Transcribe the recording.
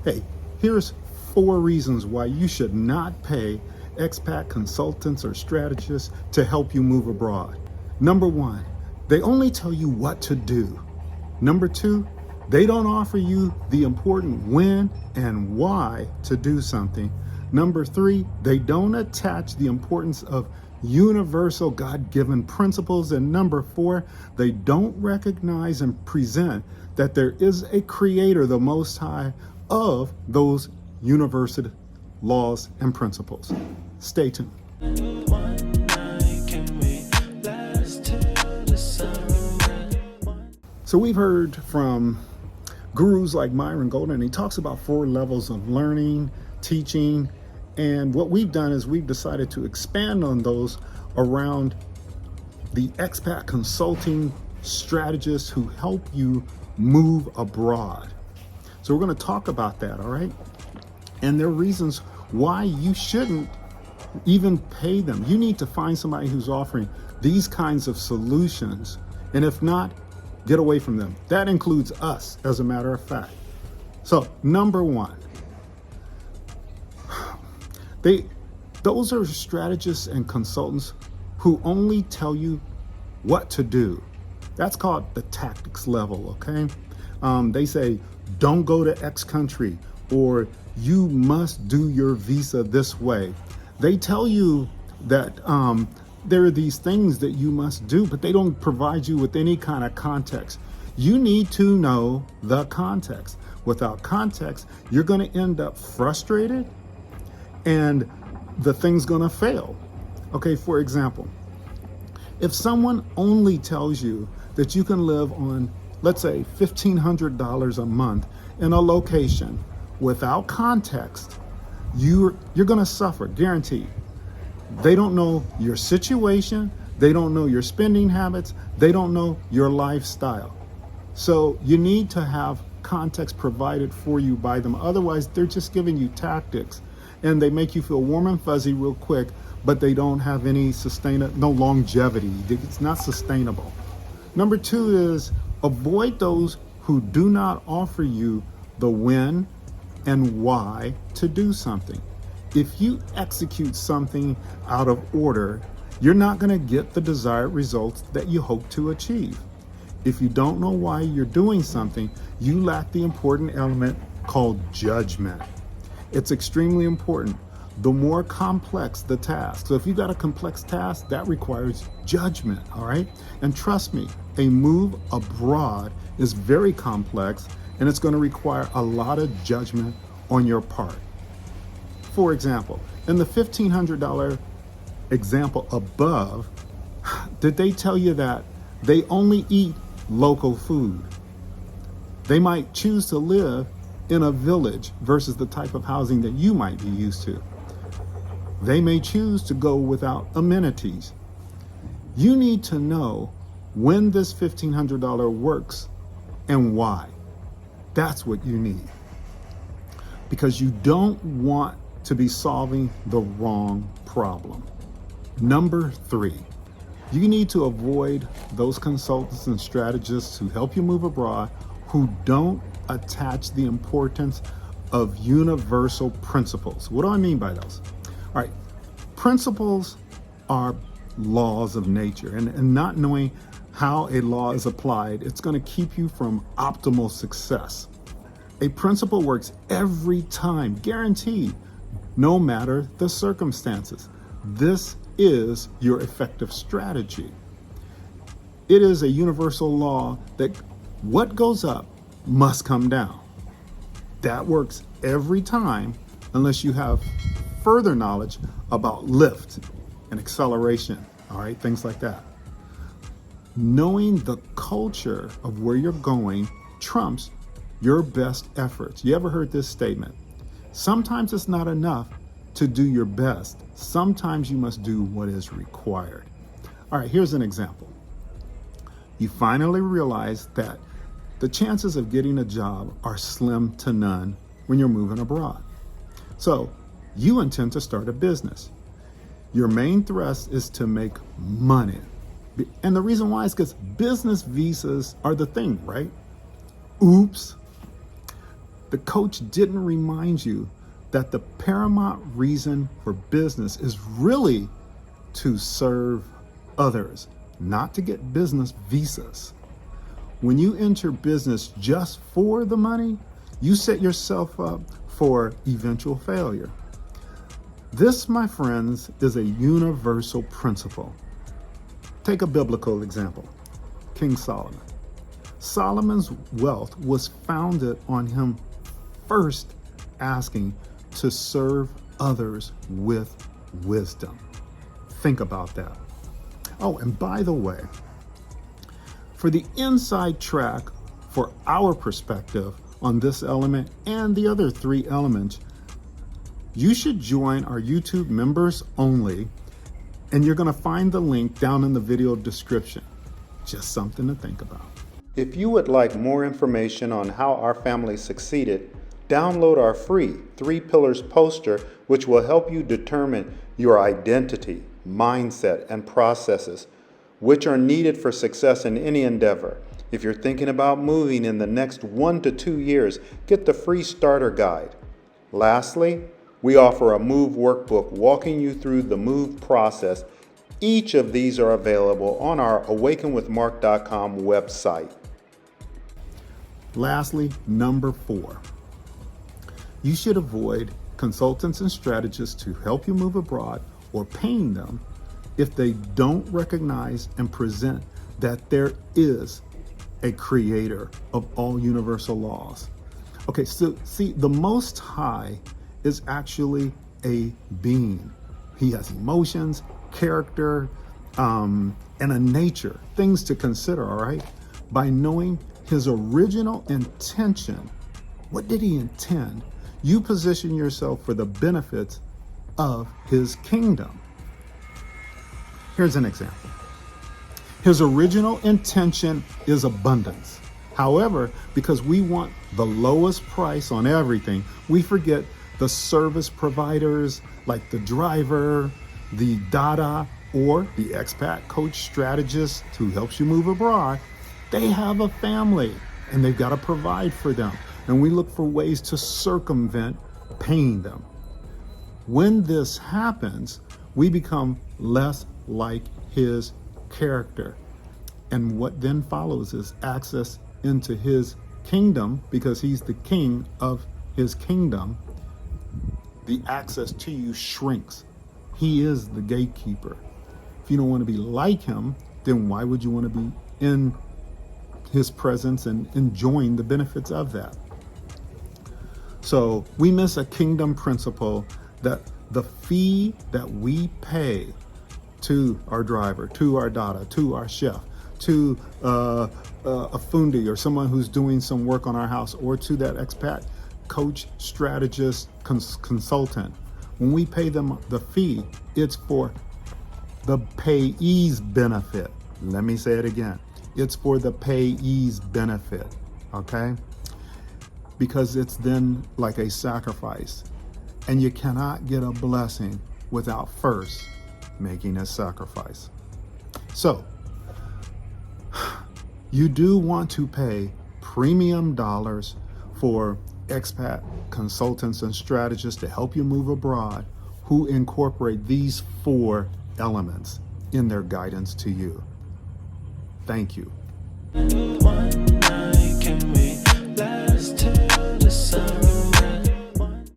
Hey, here's 4 reasons why you should not pay expat consultants or strategists to help you move abroad. Number 1, they only tell you what to do. Number 2, they don't offer you the important when and why to do something. Number 3, they don't attach the importance of universal God-given principles. And number 4, they don't recognize and present that there is a creator, the Most High, of those universal laws and principles. Stay tuned. So we've heard from gurus like Myron Golden, and he talks about 4 levels of learning, teaching, and what we've done is we've decided to expand on those around the expat consulting strategists who help you move abroad. So we're going to talk about that, all right? And there are reasons why you shouldn't even pay them. You need to find somebody who's offering these kinds of solutions. And if not, get away from them. That includes us, as a matter of fact. So, number 1, those are strategists and consultants who only tell you what to do. That's called the tactics level, okay? They say, don't go to X country, or you must do your visa this way. They tell you that there are these things that you must do, but they don't provide you with any kind of context. You need to know the context. Without context, you're going to end up frustrated and the thing's going to fail. Okay, for example, if someone only tells you that you can live on, let's say, $1,500 a month in a location without context, you're going to suffer, guaranteed. They don't know your situation. They don't know your spending habits. They don't know your lifestyle. So you need to have context provided for you by them. Otherwise, they're just giving you tactics, and they make you feel warm and fuzzy real quick, but they don't have any no longevity. It's not sustainable. Number 2 is avoid those who do not offer you the when and why to do something. If you execute something out of order, you're not going to get the desired results that you hope to achieve. If you don't know why you're doing something, you lack the important element called judgment. It's extremely important. The more complex the task. So if you've got a complex task, that requires judgment, all right? And trust me, a move abroad is very complex, and it's going to require a lot of judgment on your part. For example, in the $1,500 example above, did they tell you that they only eat local food? They might choose to live in a village versus the type of housing that you might be used to. They may choose to go without amenities. You need to know when this $1,500 works and why. That's what you need. Because you don't want to be solving the wrong problem. Number 3, you need to avoid those consultants and strategists who help you move abroad who don't attach the importance of universal principles. What do I mean by those? All right, principles are laws of nature, and not knowing how a law is applied, it's going to keep you from optimal success. A principle works every time, guaranteed, no matter the circumstances. This is your effective strategy. It is a universal law that what goes up must come down. That works every time unless you have further knowledge about lift and acceleration, all right, things like that. Knowing the culture of where you're going trumps your best efforts. You ever heard this statement? Sometimes it's not enough to do your best. Sometimes you must do what is required. All right, here's an example. You finally realize that the chances of getting a job are slim to none when you're moving abroad. So you intend to start a business. Your main thrust is to make money. And the reason why is because business visas are the thing, right? Oops. The coach didn't remind you that the paramount reason for business is really to serve others, not to get business visas. When you enter business just for the money, you set yourself up for eventual failure. This, my friends, is a universal principle. Take a biblical example, King Solomon. Solomon's wealth was founded on him first asking to serve others with wisdom. Think about that. Oh, and by the way, for the inside track for our perspective on this element and the other three elements, you should join our YouTube members only, and you're going to find the link down in the video description. Just something to think about. If you would like more information on how our family succeeded, download our free 3 Pillars poster, which will help you determine your identity, mindset, and processes, which are needed for success in any endeavor. If you're thinking about moving in the next 1 to 2 years, get the free starter guide. Lastly, we offer a move workbook walking you through the move process. Each of these are available on our AwakenWithMark.com website. Lastly, number 4. You should avoid consultants and strategists to help you move abroad or paying them if they don't recognize and present that there is a creator of all universal laws. Okay, so see, the Most High is actually a being. He has emotions, character, and a nature, things to consider, all right? By knowing his original intention, what did he intend? You position yourself for the benefits of his kingdom. Here's an example. His original intention is abundance. However, because we want the lowest price on everything, we forget the service providers like the driver, the dada, or the expat coach strategist who helps you move abroad. They have a family and they've got to provide for them. And we look for ways to circumvent paying them. When this happens, we become less like his character. And what then follows is access into his kingdom, because he's the king of his kingdom. The access to you shrinks. He is the gatekeeper. If you don't want to be like him, then why would you want to be in his presence and enjoying the benefits of that? So we miss a kingdom principle that the fee that we pay to our driver, to our dada, to our chef, to a fundi or someone who's doing some work on our house, or to that expat coach, strategist, consultant, when we pay them the fee, it's for the payee's benefit. Let me say it again. It's for the payee's benefit, okay? Because it's then like a sacrifice. And you cannot get a blessing without first making a sacrifice. So, you do want to pay premium dollars for expat consultants and strategists to help you move abroad who incorporate these 4 elements in their guidance to you. Thank you. One night, can we